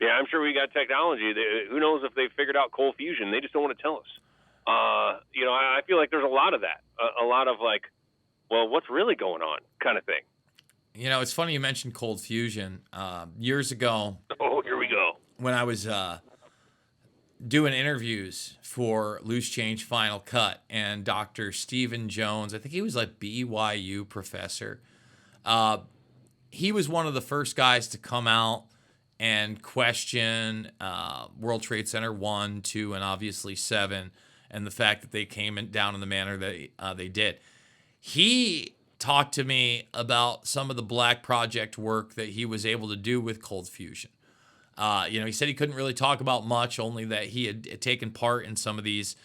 Yeah, I'm sure we got technology. Who knows if they've figured out cold fusion? They just don't want to tell us. I feel like there's a lot of that. A lot of like, well, what's really going on kind of thing. It's funny you mentioned cold fusion. Years ago. Oh, here we go. When I was doing interviews for Loose Change Final Cut, and Dr. Stephen Jones, I think he was like BYU professor. He was one of the first guys to come out and question World Trade Center 1, 2, and obviously 7, and the fact that they came down in the manner that they did. He talked to me about some of the Black Project work that he was able to do with cold fusion. He said he couldn't really talk about much, only that he had taken part in some of these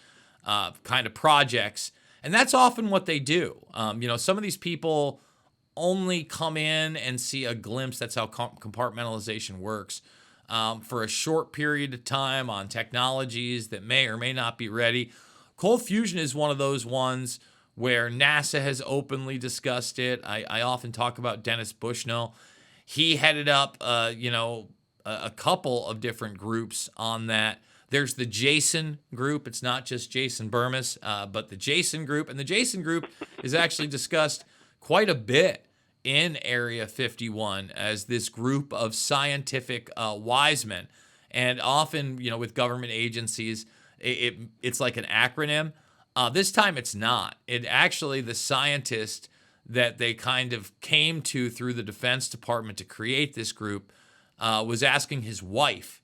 kind of projects. And that's often what they do. Some of these people only come in and see a glimpse. That's how compartmentalization works. For a short period of time on technologies that may or may not be ready. Cold fusion is one of those ones where NASA has openly discussed it. I often talk about Dennis Bushnell. He headed up, a couple of different groups on that. There's the Jason group. It's not just Jason Bermas, but the Jason group. And the Jason group is actually discussed quite a bit in Area 51 as this group of scientific wise men. And often, with government agencies, it's like an acronym. This time it's not. It actually, the scientist that they kind of came to through the Defense Department to create this group was asking his wife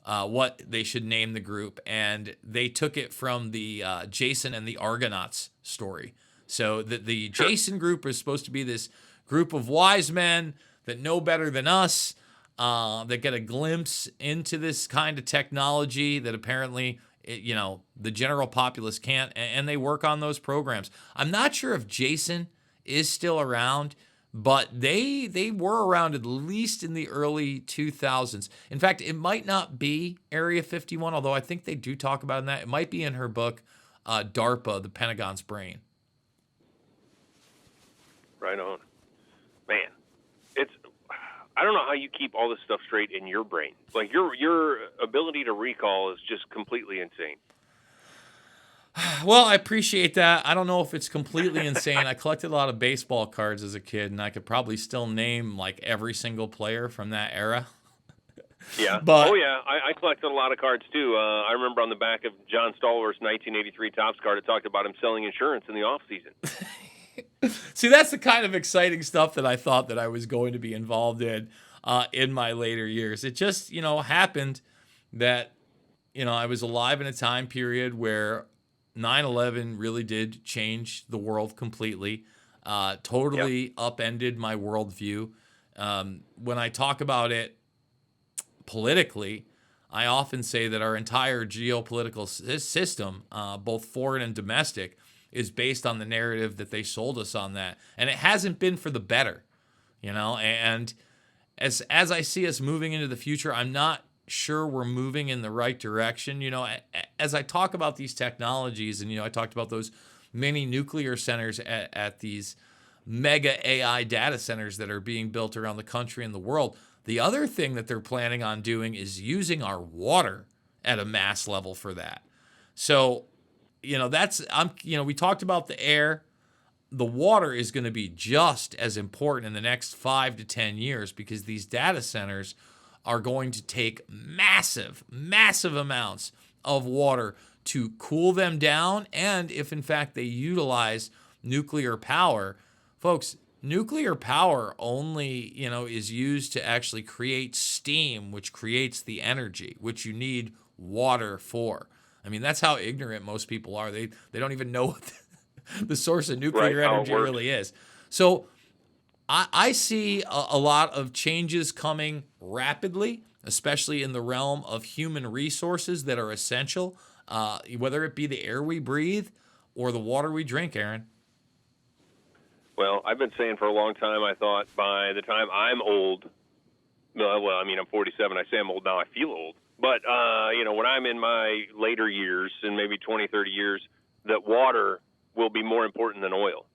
what they should name the group, and they took it from the Jason and the Argonauts story. So the Jason group is supposed to be this group of wise men that know better than us, that get a glimpse into this kind of technology that apparently the general populace can't, and they work on those programs. I'm not sure if Jason is still around, but they were around at least in the early 2000s. In fact, it might not be Area 51, although I think they do talk about that. It might be in her book, DARPA, The Pentagon's Brain. Right on. Man, I don't know how you keep all this stuff straight in your brain. Like your ability to recall is just completely insane. Well, I appreciate that. I don't know if it's completely insane. I collected a lot of baseball cards as a kid, and I could probably still name like every single player from that era. Yeah. Oh, But yeah. I collected a lot of cards, too. I remember on the back of John Stallworth's 1983 Topps card, it talked about him selling insurance in the off-season. see, that's the kind of exciting stuff that I thought that I was going to be involved in my later years. It just, happened that, I was alive in a time period where 9/11 really did change the world completely, Yep. totally upended my worldview. When I talk about it politically, I often say that our entire geopolitical system, both foreign and domestic, is based on the narrative that they sold us on that, and it hasn't been for the better, And as I see us moving into the future, I'm not sure we're moving in the right direction. As I talk about these technologies, and I talked about those mini nuclear centers at these mega AI data centers that are being built around the country and the world. The other thing that they're planning on doing is using our water at a mass level for that. So, we talked about the air. The water is going to be just as important in the next 5 to 10 years because these data centers are going to take massive, massive amounts of water to cool them down. And if in fact they utilize nuclear power, folks, nuclear power only, is used to actually create steam, which creates the energy, which you need water for. I mean, that's how ignorant most people are. They don't even know what the source of Right, nuclear how it energy works. really is. So I see a lot of changes coming rapidly, especially in the realm of human resources that are essential, whether it be the air we breathe or the water we drink, Aaron. Well, I've been saying for a long time, I thought by the time I'm old, well, I mean, I'm 47. I say I'm old now. I feel old. But, when I'm in my later years, in maybe 20, 30 years, that water will be more important than oil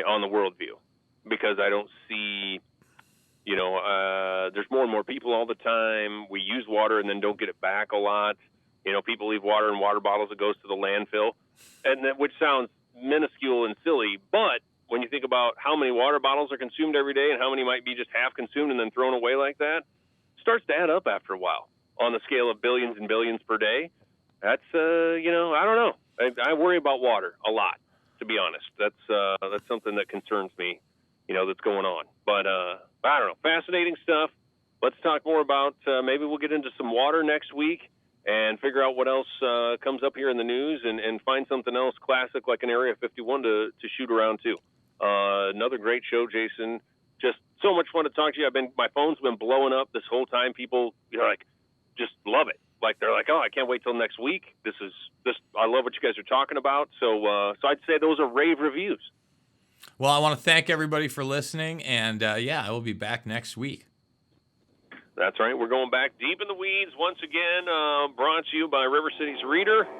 on the worldview because I don't see, there's more and more people all the time. We use water and then don't get it back a lot. People leave water in water bottles that goes to the landfill, and that, which sounds minuscule and silly, but when you think about how many water bottles are consumed every day and how many might be just half consumed and then thrown away like that, it starts to add up after a while on the scale of billions and billions per day. That's, I don't know. I worry about water a lot, to be honest. That's something that concerns me, that's going on. But I don't know. Fascinating stuff. Let's talk more about, maybe we'll get into some water next week and figure out what else comes up here in the news and find something else classic like an Area 51 to shoot around too. Another great show, Jason. Just so much fun to talk to you. My phone's been blowing up this whole time. People, just love it. Like they're like, oh, I can't wait till next week. I love what you guys are talking about. So I'd say those are rave reviews. Well, I want to thank everybody for listening, and I will be back next week. That's right. We're going back deep in the weeds once again, brought to you by River City's Reader.